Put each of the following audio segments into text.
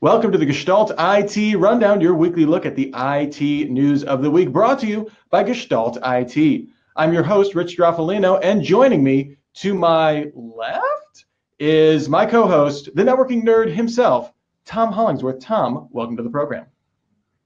Welcome to the Gestalt IT Rundown, your weekly look at the IT news of the week, brought to you by Gestalt IT. I'm your host, Rich Stroffolino, and joining me to my left is my co-host, the networking nerd himself, Tom Hollingsworth. Tom, welcome to the program.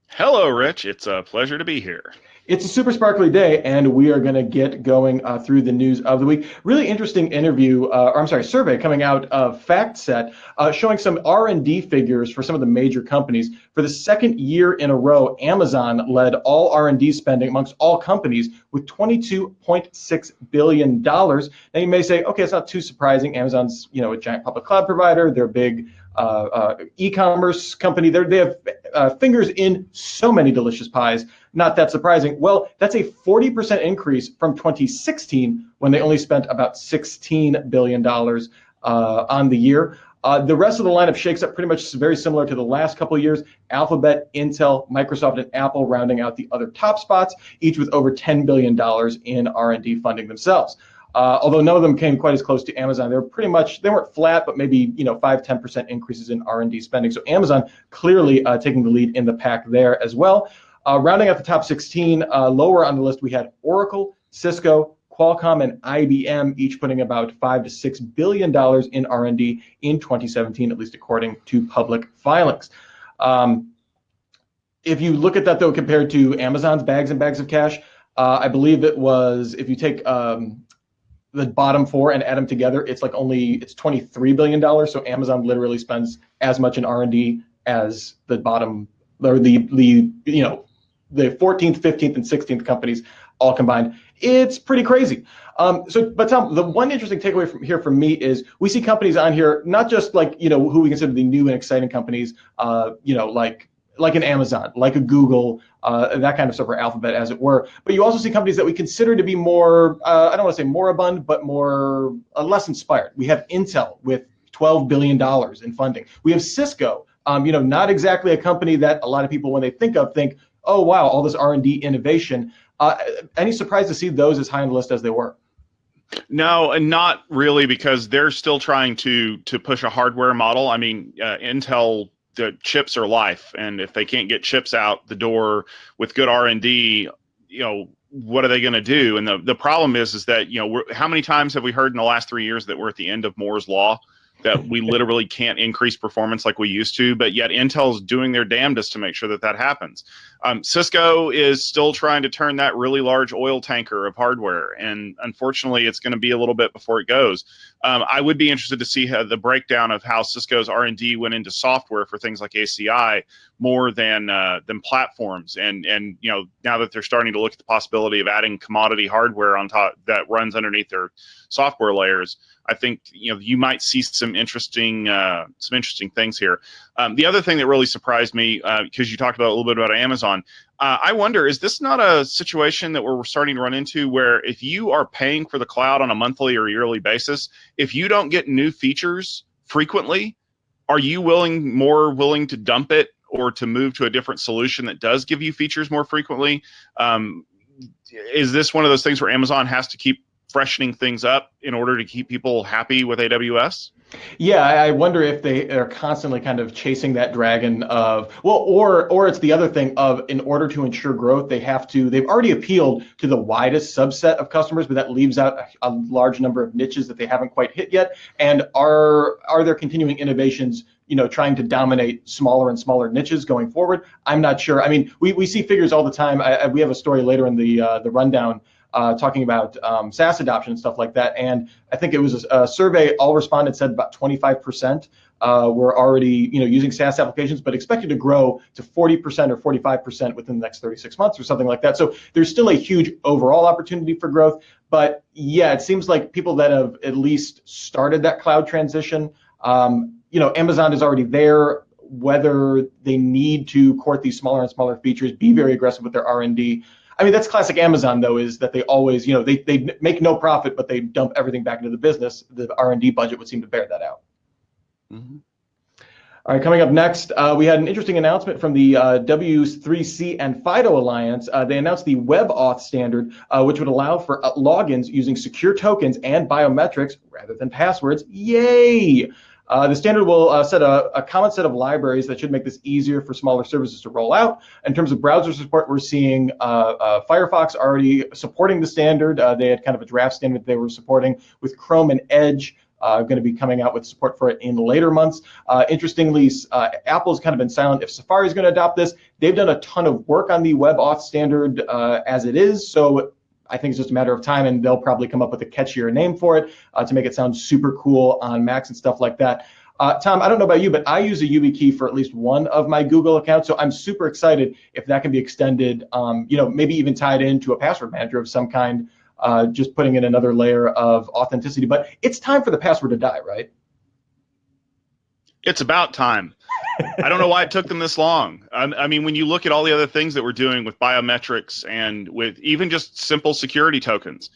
Hello, Rich. It's a pleasure to be here. It's a super sparkly day, and we are going to get going through the news of the week. Really interesting survey coming out of FactSet showing some R&D figures for some of the major companies. For the second year in a row, Amazon led all R&D spending amongst all companies with $22.6 billion. Now you may say, okay, it's not too surprising. Amazon's, a giant public cloud provider. They're a big e-commerce company. They have fingers in so many delicious pies. Not that surprising. Well, that's a 40% increase from 2016 when they only spent about $16 billion on the year. The rest of the lineup shakes up pretty much very similar to the last couple of years. Alphabet, Intel, Microsoft, and Apple rounding out the other top spots, each with over $10 billion in R&D funding themselves. Although none of them came quite as close to Amazon. They weren't flat, but maybe 5-10% increases in R&D spending. So Amazon clearly taking the lead in the pack there as well. Rounding out the top 16, lower on the list, we had Oracle, Cisco, Qualcomm, and IBM, each putting about $5 to $6 billion in R&D in 2017, at least according to public filings. If you look at that, though, compared to Amazon's bags and bags of cash, I believe it was, if you take the bottom four and add them together, it's $23 billion. So Amazon literally spends as much in R&D as the bottom, or the 14th, 15th, and 16th companies all combined. It's pretty crazy. But Tom, the one interesting takeaway from here for me is we see companies on here, not just who we consider the new and exciting companies, like an Amazon, like a Google, that kind of stuff, or Alphabet, as it were. But you also see companies that we consider to be more, I don't want to say moribund, but less inspired. We have Intel with $12 billion in funding. We have Cisco, not exactly a company that a lot of people, when they think, oh, wow, all this R&D innovation. Any surprise to see those as high on the list as they were? No, and not really, because they're still trying to push a hardware model. I mean, Intel, the chips are life, and if they can't get chips out the door with good R&D, what are they going to do? And the problem is that how many times have we heard in the last 3 years that we're at the end of Moore's law, that we literally can't increase performance like we used to, but yet Intel's doing their damnedest to make sure that happens. Cisco is still trying to turn that really large oil tanker of hardware, and unfortunately, it's going to be a little bit before it goes. I would be interested to see the breakdown of how Cisco's R&D went into software for things like ACI more than platforms, and now that they're starting to look at the possibility of adding commodity hardware on top that runs underneath their software layers, I think you might see some interesting things here. The other thing that really surprised me, because you talked about a little bit about Amazon, I wonder, is this not a situation that we're starting to run into where if you are paying for the cloud on a monthly or yearly basis, if you don't get new features frequently, are you more willing to dump it or to move to a different solution that does give you features more frequently? Is this one of those things where Amazon has to keep freshening things up in order to keep people happy with AWS? Yeah, I wonder if they are constantly kind of chasing that dragon of, or it's the other thing of, in order to ensure growth, they've already appealed to the widest subset of customers, but that leaves out a large number of niches that they haven't quite hit yet. And are there continuing innovations, trying to dominate smaller and smaller niches going forward? I'm not sure. I mean, we see figures all the time. We have a story later in the rundown talking about SaaS adoption and stuff like that. And I think it was a survey, all respondents said about 25% were already using SaaS applications, but expected to grow to 40% or 45% within the next 36 months or something like that. So there's still a huge overall opportunity for growth. But yeah, it seems like people that have at least started that cloud transition, Amazon is already there. Whether they need to court these smaller and smaller features, be very aggressive with their R&D. I mean, that's classic Amazon, though, is that they always, they make no profit, but they dump everything back into the business. The R&D budget would seem to bear that out. Mm-hmm. All right, coming up next, we had an interesting announcement from the W3C and FIDO Alliance. They announced the WebAuth standard, which would allow for logins using secure tokens and biometrics rather than passwords. Yay! The standard will set a common set of libraries that should make this easier for smaller services to roll out. In terms of browser support, we're seeing Firefox already supporting the standard. They had kind of a draft standard they were supporting, with Chrome and Edge going to be coming out with support for it in later months. Interestingly, Apple's kind of been silent if Safari is going to adopt this. They've done a ton of work on the WebAuth standard as it is, so I think it's just a matter of time, and they'll probably come up with a catchier name for it to make it sound super cool on Macs and stuff like that. Tom, I don't know about you, but I use a YubiKey for at least one of my Google accounts, so I'm super excited if that can be extended, maybe even tied into a password manager of some kind, just putting in another layer of authenticity. But it's time for the password to die, right? It's about time. I don't know why it took them this long. I mean, when you look at all the other things that we're doing with biometrics and with even just simple security tokens,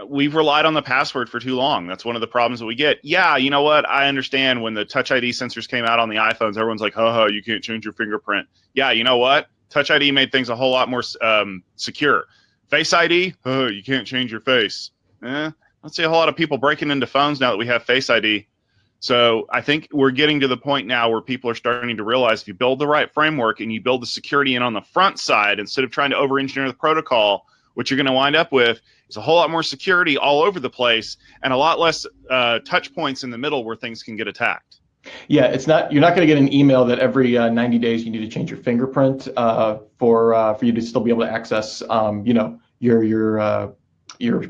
we've relied on the password for too long. That's one of the problems that we get. Yeah, you know what? I understand when the Touch ID sensors came out on the iPhones, everyone's like, you can't change your fingerprint. Yeah, you know what? Touch ID made things a whole lot more secure. Face ID, you can't change your face. I don't see a whole lot of people breaking into phones now that we have Face ID. So I think we're getting to the point now where people are starting to realize if you build the right framework and you build the security in on the front side, instead of trying to over-engineer the protocol, what you're going to wind up with is a whole lot more security all over the place and a lot less touch points in the middle where things can get attacked. Yeah, you're not going to get an email that every 90 days you need to change your fingerprint for you to still be able to access your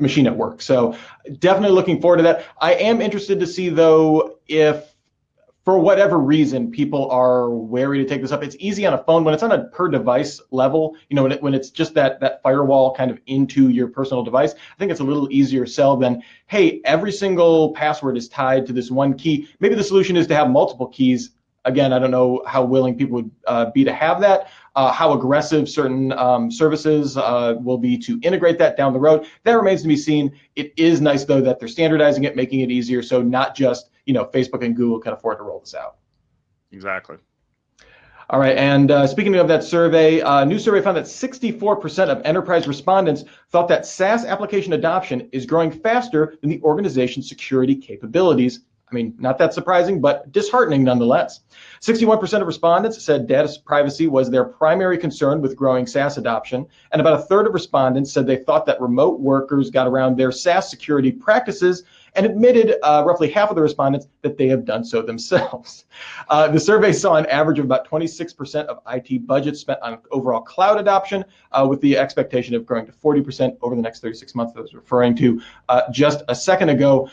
machine at work. So definitely looking forward to that. I am interested to see, though, if for whatever reason people are wary to take this up. It's easy on a phone. When it's on a per device level, when it's just that firewall kind of into your personal device, I think it's a little easier sell than, hey, every single password is tied to this one key. Maybe the solution is to have multiple keys. Again, I don't know how willing people would be to have that, how aggressive certain services will be to integrate that down the road. That remains to be seen. It is nice, though, that they're standardizing it, making it easier, so not just Facebook and Google can afford to roll this out. Exactly. All right, and speaking of that survey, a new survey found that 64% of enterprise respondents thought that SaaS application adoption is growing faster than the organization's security capabilities. I mean, not that surprising, but disheartening nonetheless. 61% of respondents said data privacy was their primary concern with growing SaaS adoption, and about a third of respondents said they thought that remote workers got around their SaaS security practices, and admitted roughly half of the respondents that they have done so themselves. The survey saw an average of about 26% of IT budgets spent on overall cloud adoption, with the expectation of growing to 40% over the next 36 months that I was referring to just a second ago.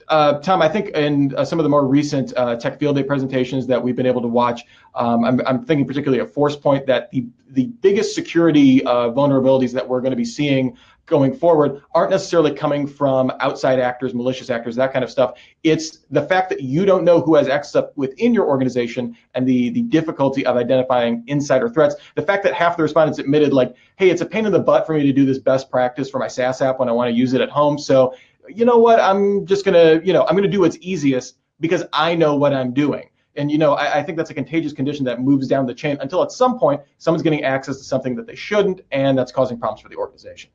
Tom, I think in some of the more recent Tech Field Day presentations that we've been able to watch, I'm thinking particularly at ForcePoint, that the biggest security vulnerabilities that we're going to be seeing going forward aren't necessarily coming from outside actors, malicious actors, that kind of stuff. It's the fact that you don't know who has access within your organization, and the difficulty of identifying insider threats. The fact that half the respondents admitted, like, hey, it's a pain in the butt for me to do this best practice for my SaaS app when I want to use it at home. So you know what, I'm just going to, I'm going to do what's easiest because I know what I'm doing. And, I think that's a contagious condition that moves down the chain until at some point someone's getting access to something that they shouldn't, and that's causing problems for the organization.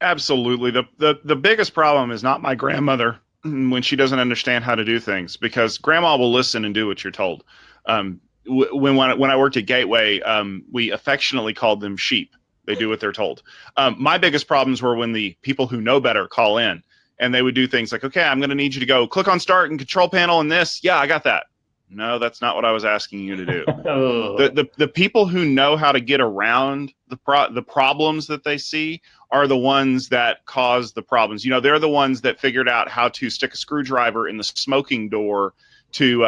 Absolutely. The biggest problem is not my grandmother when she doesn't understand how to do things, because grandma will listen and do what you're told. When I worked at Gateway, we affectionately called them sheep. They do what they're told. My biggest problems were when the people who know better call in, and they would do things like, okay, I'm going to need you to go click on start and control panel and this. Yeah, I got that. No, that's not what I was asking you to do. The people who know how to get around the problems that they see are the ones that cause the problems. They're the ones that figured out how to stick a screwdriver in the smoking door to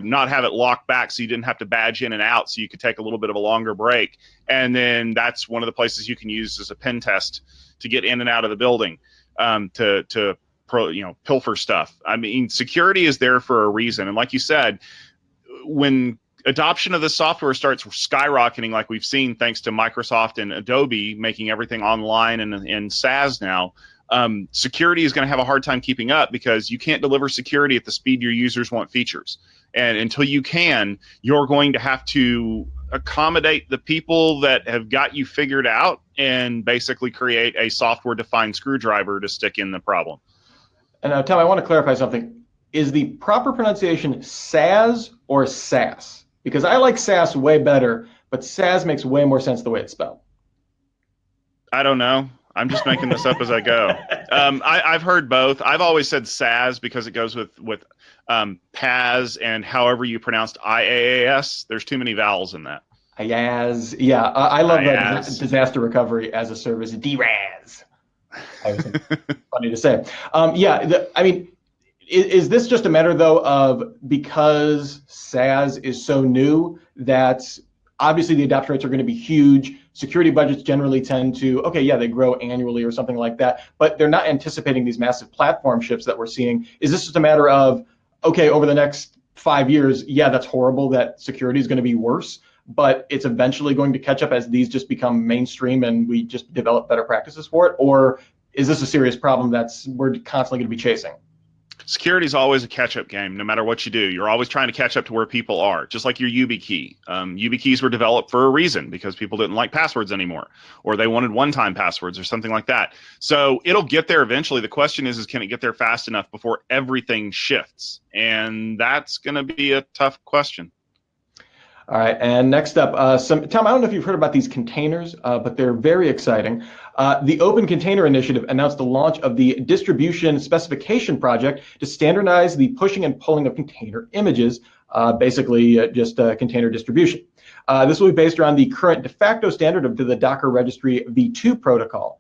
not have it locked back, so you didn't have to badge in and out, so you could take a little bit of a longer break. And then that's one of the places you can use as a pen test to get in and out of the building, to pilfer stuff. I mean, security is there for a reason. And like you said, when adoption of the software starts skyrocketing, like we've seen, thanks to Microsoft and Adobe making everything online and SaaS now, security is going to have a hard time keeping up, because you can't deliver security at the speed your users want features. And until you can, you're going to have to accommodate the people that have got you figured out and basically create a software-defined screwdriver to stick in the problem. And Tom, I want to clarify something. is the proper pronunciation SaaS or SaaS? Because I like SaaS way better, but SaaS makes way more sense the way it's spelled. I don't know. I'm just making this up as I go. I've heard both. I've always said SaaS because it goes with PaaS and however you pronounced IaaS. There's too many vowels in that. IaaS, yeah, I love IaaS. disaster recovery as a service, DRaaS. I always think it's funny to say. Yeah, I mean, is this just a matter though of because SaaS is so new that obviously the adoption rates are going to be huge. Security budgets generally tend to, okay, yeah, they grow annually or something like that, but they're not anticipating these massive platform shifts that we're seeing. Is this just a matter of, okay, over the next 5 years, yeah, that's horrible that security is going to be worse, but it's eventually going to catch up as these just become mainstream and we just develop better practices for it? Or is this a serious problem that's we're constantly going to be chasing? Security is always a catch-up game, no matter what you do. You're always trying to catch up to where people are, just like your YubiKey. YubiKeys were developed for a reason because people didn't like passwords anymore, or they wanted one-time passwords or something like that. So it'll get there eventually. The question is can it get there fast enough before everything shifts? And that's going to be a tough question. All right, and next up, Tom, I don't know if you've heard about these containers, but they're very exciting. The Open Container Initiative announced the launch of the Distribution Specification Project to standardize the pushing and pulling of container images, basically just container distribution. This will be based around the current de facto standard of the Docker Registry v2 protocol.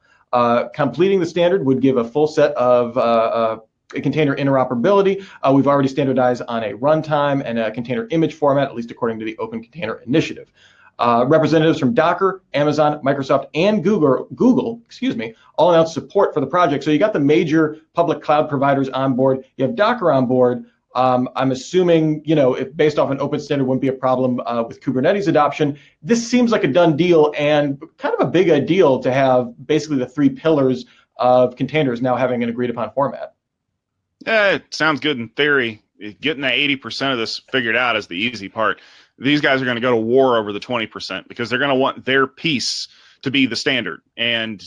Completing the standard would give a full set of container interoperability. We've already standardized on a runtime and a container image format, at least according to the Open Container Initiative. Representatives from Docker, Amazon, Microsoft, and Google, all announced support for the project. So you got the major public cloud providers on board. You have Docker on board. I'm assuming, if based off an open standard wouldn't be a problem with Kubernetes adoption. This seems like a done deal and kind of a big deal to have basically the three pillars of containers now having an agreed upon format. Yeah, it sounds good in theory. Getting that 80% of this figured out is the easy part. These guys are going to go to war over the 20% because they're going to want their piece to be the standard. And,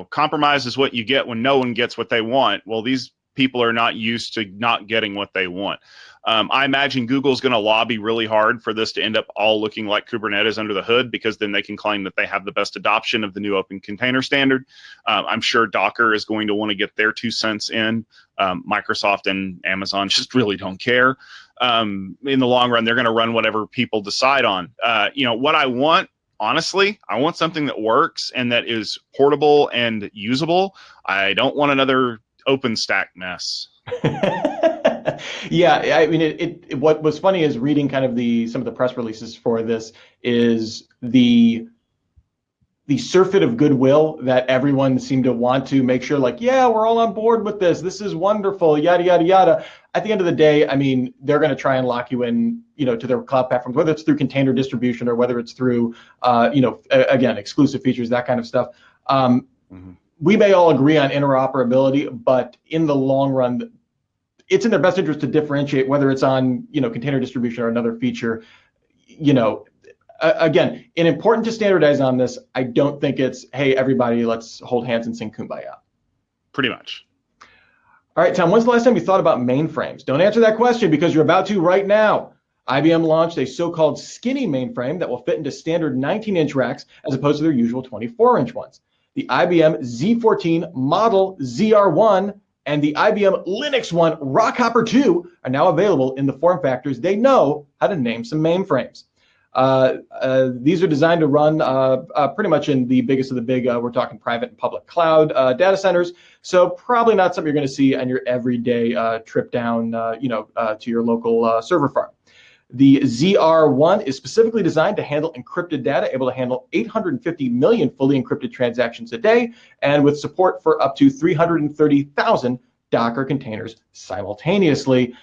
compromise is what you get when no one gets what they want. Well, these people are not used to not getting what they want. I imagine Google's going to lobby really hard for this to end up all looking like Kubernetes under the hood, because then they can claim that they have the best adoption of the new open container standard. I'm sure Docker is going to want to get their 2 cents in. Microsoft and Amazon just really don't care. In the long run, they're going to run whatever people decide on. What I want, honestly, I want something that works and that is portable and usable. I don't want another OpenStack mess. Yeah, I mean, what was funny is reading kind of some of the press releases for this is the surfeit of goodwill that everyone seemed to want to make sure, like, yeah, we're all on board with this. This is wonderful, yada, yada, yada. At the end of the day, I mean, they're going to try and lock you in, to their cloud platforms, whether it's through container distribution or whether it's through, again, exclusive features, that kind of stuff. We may all agree on interoperability, but in the long run, it's in their best interest to differentiate whether it's on, container distribution or another feature. Again, important to standardize on this. I don't think it's, hey, everybody, let's hold hands and sing Kumbaya. Pretty much. All right, Tom, when's the last time you thought about mainframes? Don't answer that question because you're about to right now. IBM launched a so-called skinny mainframe that will fit into standard 19-inch racks as opposed to their usual 24-inch ones. The IBM Z14 Model ZR1 and the IBM Linux One Rockhopper 2 are now available in the form factors they know how to name some mainframes. These are designed to run pretty much in the biggest of the big, we're talking private and public cloud data centers. So probably not something you're going to see on your everyday trip down, to your local server farm. The ZR1 is specifically designed to handle encrypted data, able to handle 850 million fully encrypted transactions a day, and with support for up to 330,000 Docker containers simultaneously.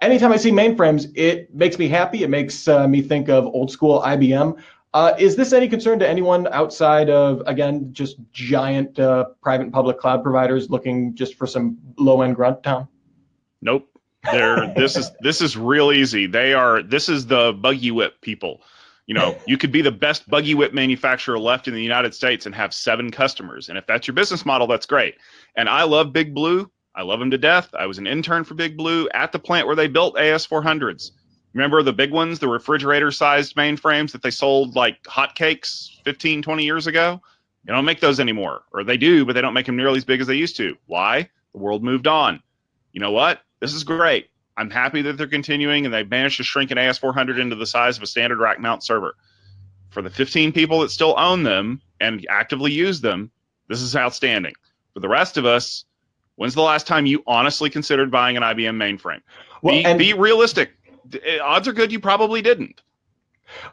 Anytime I see mainframes, it makes me happy. It makes me think of old school IBM. Is this any concern to anyone outside of, again, just giant private and public cloud providers looking just for some low-end grunt, Tom? Nope. This is real easy. This is the buggy whip people. You could be the best buggy whip manufacturer left in the United States and have 7 customers. And if that's your business model, that's great. And I love Big Blue, I love them to death. I was an intern for Big Blue at the plant where they built AS400s. Remember the big ones, the refrigerator-sized mainframes that they sold like hotcakes 15, 20 years ago? They don't make those anymore. Or they do, but they don't make them nearly as big as they used to. Why? The world moved on. You know what? This is great. I'm happy that they're continuing and they've managed to shrink an AS400 into the size of a standard rack mount server. For the 15 people that still own them and actively use them, this is outstanding. For the rest of us, when's the last time you honestly considered buying an IBM mainframe? Well, Be realistic. Odds are good you probably didn't.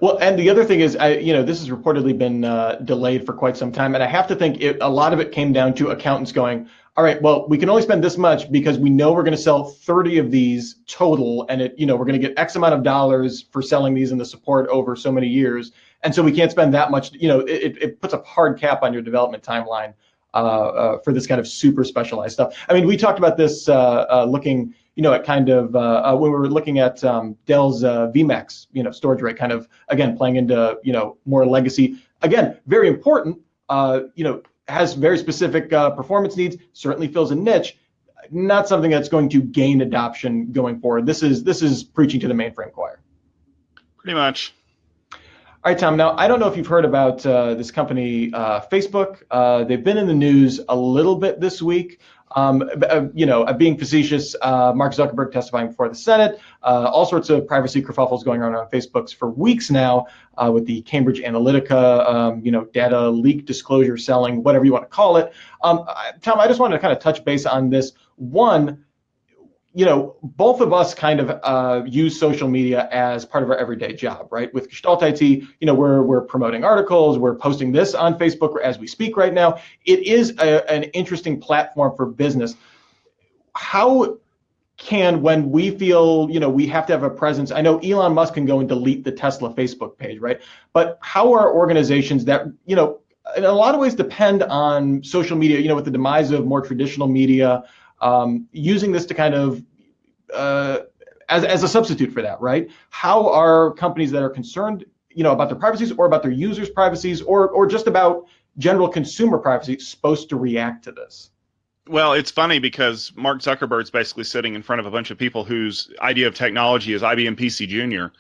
Well, and the other thing is, this has reportedly been delayed for quite some time, and I have to think a lot of it came down to accountants going, all right, well, we can only spend this much because we know we're going to sell 30 of these total, and we're going to get X amount of dollars for selling these in the support over so many years, and so we can't spend that much. It puts a hard cap on your development timeline for this kind of super specialized stuff. I mean, we talked about this looking. At kind of when we were looking at Dell's VMAX, storage rate, kind of again playing into more legacy. Again, very important. Has very specific performance needs. Certainly fills a niche. Not something that's going to gain adoption going forward. This is preaching to the mainframe choir. Pretty much. All right, Tom. Now, I don't know if you've heard about this company, Facebook. They've been in the news a little bit this week. Being facetious, Mark Zuckerberg testifying before the Senate, all sorts of privacy kerfuffles going on Facebook's for weeks now, with the Cambridge Analytica, data leak, disclosure, selling, whatever you want to call it. Tom, I just wanted to kind of touch base on this. One, both of us kind of use social media as part of our everyday job, right? With Gestalt IT, we're promoting articles, we're posting this on Facebook as we speak right now. It is an interesting platform for business. How can, when we feel, we have to have a presence, I know Elon Musk can go and delete the Tesla Facebook page, right? But how are organizations that, in a lot of ways depend on social media, with the demise of more traditional media, using this to kind of as a substitute for that, right? How are companies that are concerned, about their privacies or about their users' privacies or just about general consumer privacy supposed to react to this? Well, it's funny because Mark Zuckerberg's basically sitting in front of a bunch of people whose idea of technology is IBM PC Junior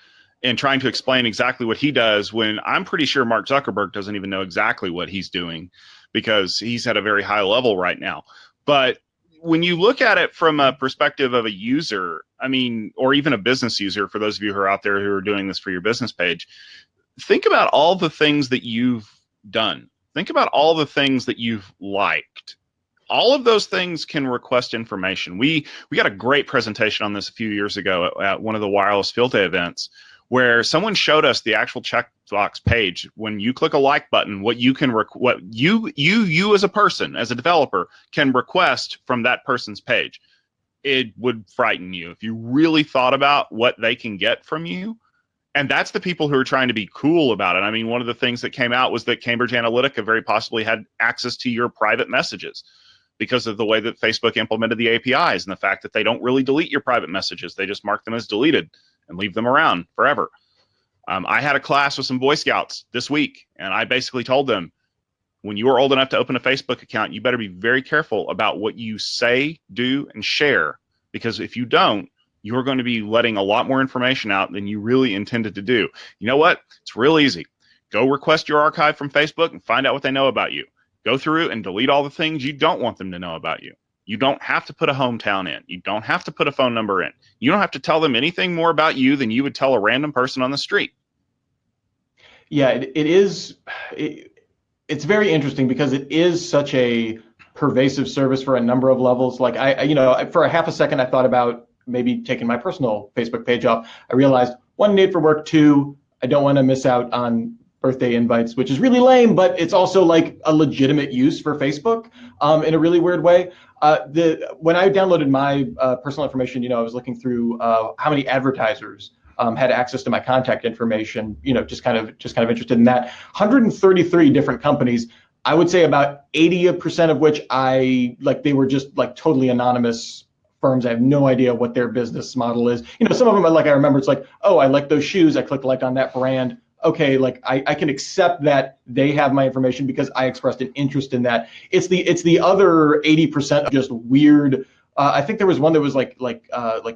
and trying to explain exactly what he does when I'm pretty sure Mark Zuckerberg doesn't even know exactly what he's doing because he's at a very high level right now. But when you look at it from a perspective of a user, or even a business user, for those of you who are out there who are doing this for your business page, think about all the things that you've done. Think about all the things that you've liked. All of those things can request information. We got a great presentation on this a few years ago at one of the wireless field day events where someone showed us the actual checkbox page. When you click a like button, what you can what you as a person, as a developer, can request from that person's page. It would frighten you if you really thought about what they can get from you. And that's the people who are trying to be cool about it. One of the things that came out was that Cambridge Analytica very possibly had access to your private messages because of the way that Facebook implemented the APIs and the fact that they don't really delete your private messages. They just mark them as deleted and leave them around forever. I had a class with some Boy Scouts this week, and I basically told them, when you are old enough to open a Facebook account, you better be very careful about what you say, do, and share, because if you don't, you're going to be letting a lot more information out than you really intended to do. You know what? It's real easy. Go request your archive from Facebook and find out what they know about you. Go through and delete all the things you don't want them to know about you. You don't have to put a hometown in. You don't have to put a phone number in. You don't have to tell them anything more about you than you would tell a random person on the street. Yeah, it's very interesting because it is such a pervasive service for a number of levels. Like for a half a second, I thought about maybe taking my personal Facebook page off. I realized, one, need for work. Two, I don't want to miss out on birthday invites, which is really lame, but it's also like a legitimate use for Facebook in a really weird way. When I downloaded my personal information, I was looking through how many advertisers had access to my contact information. Just kind of interested in that. 133 different companies. I would say about 80% of which they were just like totally anonymous firms. I have no idea what their business model is. Some of them I remember it's like, oh, I like those shoes. I clicked like on that brand. Okay, I can accept that they have my information because I expressed an interest in that. It's the other 80% of just weird I think there was one that was like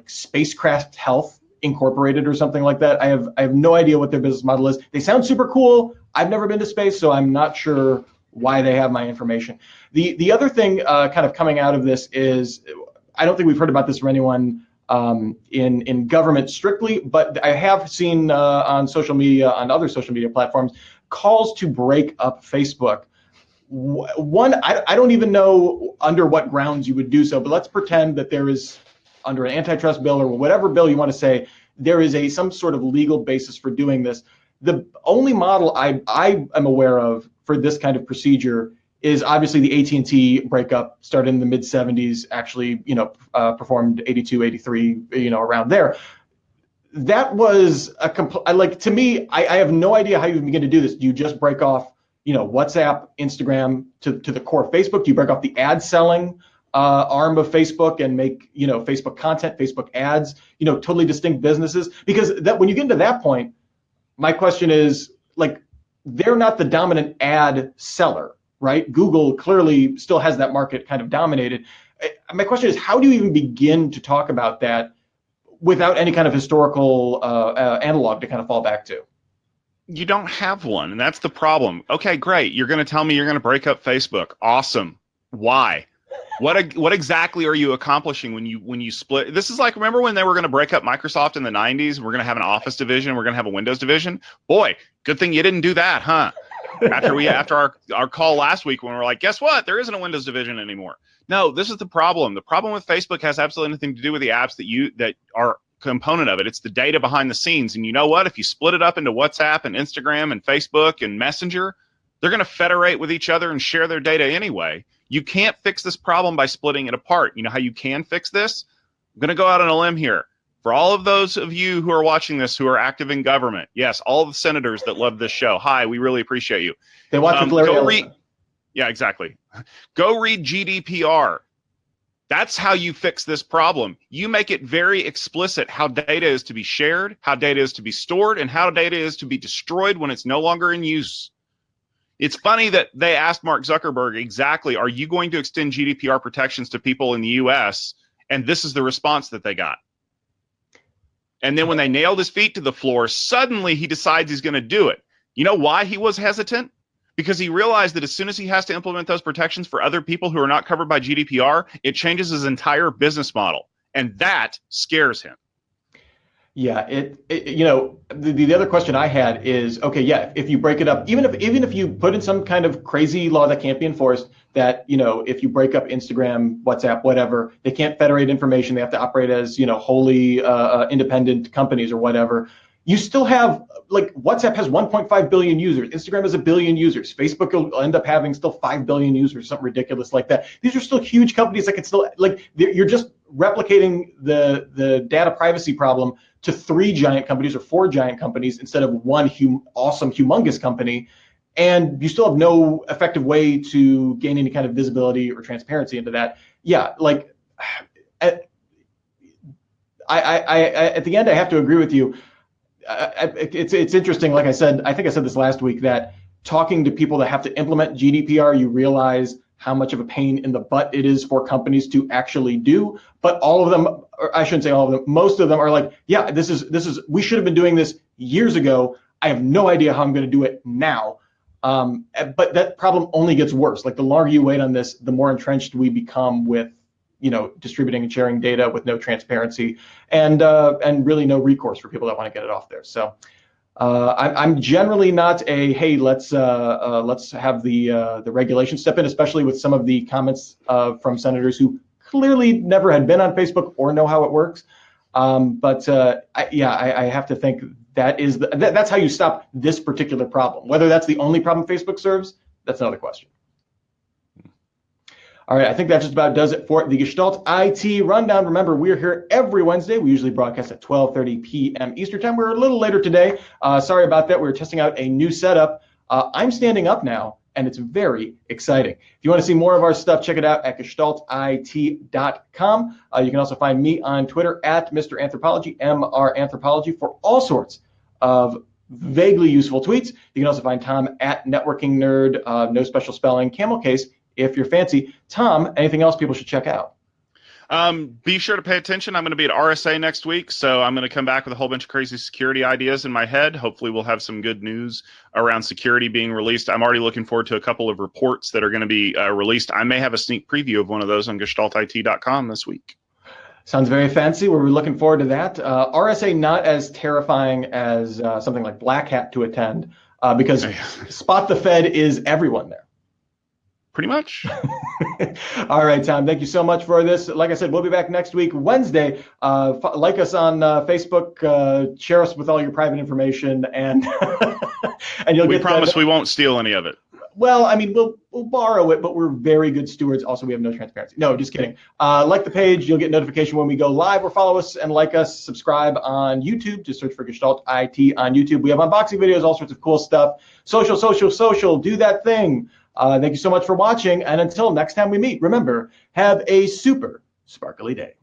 Spacecraft Health Incorporated or something like that. I have no idea what their business model is. They sound super cool. I've never been to space, so I'm not sure why they have my information. The other thing kind of coming out of this is, I don't think we've heard about this from anyone in government strictly, but I have seen on social media, on other social media platforms, calls to break up Facebook. One, I don't even know under what grounds you would do so, but let's pretend that there is, under an antitrust bill or whatever bill you want to say, there is some sort of legal basis for doing this. The only model I am aware of for this kind of procedure is obviously the AT&T breakup, started in the mid 70s, actually, performed 82, 83, around there. That was to me, I have no idea how you begin to do this. Do you just break off, WhatsApp, Instagram to the core Facebook? Do you break off the ad selling arm of Facebook and make, Facebook content, Facebook ads, totally distinct businesses? Because that, when you get into that point, my question is, like, they're not the dominant ad seller, right? Google clearly still has that market kind of dominated. My question is, how do you even begin to talk about that without any kind of historical analog to kind of fall back to? You don't have one, and that's the problem. Okay, great. You're going to tell me you're going to break up Facebook. Awesome. Why? What exactly are you accomplishing when you split? This is like, remember when they were going to break up Microsoft in the 90s? We're going to have an Office division. We're going to have a Windows division. Boy, good thing you didn't do that, huh? After our call last week when we were like, guess what? There isn't a Windows division anymore. No, this is the problem. The problem with Facebook has absolutely nothing to do with the apps that are component of it. It's the data behind the scenes. And you know what? If you split it up into WhatsApp and Instagram and Facebook and Messenger, they're going to federate with each other and share their data anyway. You can't fix this problem by splitting it apart. You know how you can fix this? I'm going to go out on a limb here. For all of those of you who are watching this who are active in government, yes, all the senators that love this show, hi, we really appreciate you. They watch with Larry Ellison. Yeah, exactly. Go read GDPR. That's how you fix this problem. You make it very explicit how data is to be shared, how data is to be stored, and how data is to be destroyed when it's no longer in use. It's funny that they asked Mark Zuckerberg exactly, are you going to extend GDPR protections to people in the US? And this is the response that they got. And then when they nailed his feet to the floor, suddenly he decides he's going to do it. You know why he was hesitant? Because he realized that as soon as he has to implement those protections for other people who are not covered by GDPR, it changes his entire business model. And that scares him. Yeah, the other question I had is, okay, yeah, if you break it up, even if you put in some kind of crazy law that can't be enforced, that, if you break up Instagram, WhatsApp, whatever, they can't federate information, they have to operate as, wholly independent companies or whatever. You still have, like, WhatsApp has 1.5 billion users, Instagram has 1 billion users, Facebook will end up having still 5 billion users, something ridiculous like that. These are still huge companies that can still, like, you're just replicating the data privacy problem to 3 giant companies or 4 giant companies instead of one awesome, humongous company. And you still have no effective way to gain any kind of visibility or transparency into that. Yeah, like, at the end, I have to agree with you. It's interesting. Like I said, I think I said this last week, that talking to people that have to implement GDPR, you realize how much of a pain in the butt it is for companies to actually do. But all of them, or I shouldn't say all of them, most of them are like, yeah, this is we should have been doing this years ago. I have no idea how I'm going to do it now. But that problem only gets worse. Like, the longer you wait on this, the more entrenched we become with, distributing and sharing data with no transparency and really no recourse for people that want to get it off there. So I'm generally not a, hey, let's have the regulation step in, especially with some of the comments from senators who clearly never had been on Facebook or know how it works. I have to think that's how you stop this particular problem. Whether that's the only problem Facebook serves, that's another question. All right, I think that just about does it for the Gestalt IT Rundown. Remember, we're here every Wednesday. We usually broadcast at 12:30 p.m. Eastern Time. We're a little later today. Sorry about that. We were testing out a new setup. I'm standing up now, and it's very exciting. If you want to see more of our stuff, check it out at gestaltit.com. You can also find me on Twitter at Mr. Anthropology, MR Anthropology, for all sorts of vaguely useful tweets. You can also find Tom at Networking Nerd, no special spelling, camel case, if you're fancy. Tom, anything else people should check out? Be sure to pay attention. I'm going to be at RSA next week, so I'm going to come back with a whole bunch of crazy security ideas in my head. Hopefully, we'll have some good news around security being released. I'm already looking forward to a couple of reports that are going to be released. I may have a sneak preview of one of those on gestaltit.com this week. Sounds very fancy. We're looking forward to that. RSA not as terrifying as something like Black Hat to attend because Spot the Fed is everyone there. Pretty much. All right, Tom, thank you so much for this. Like I said, we'll be back next week, Wednesday. Like us on Facebook, share us with all your private information, and and you'll We get promise we won't steal any of it. Well, I mean, we'll borrow it, but we're very good stewards. Also, we have no transparency. No, just kidding. Like the page, you'll get notification when we go live, or follow us and like us. Subscribe on YouTube. Just search for Gestalt IT on YouTube. We have unboxing videos, all sorts of cool stuff. Social. Do that thing. Thank you so much for watching. And until next time we meet, remember, have a super sparkly day.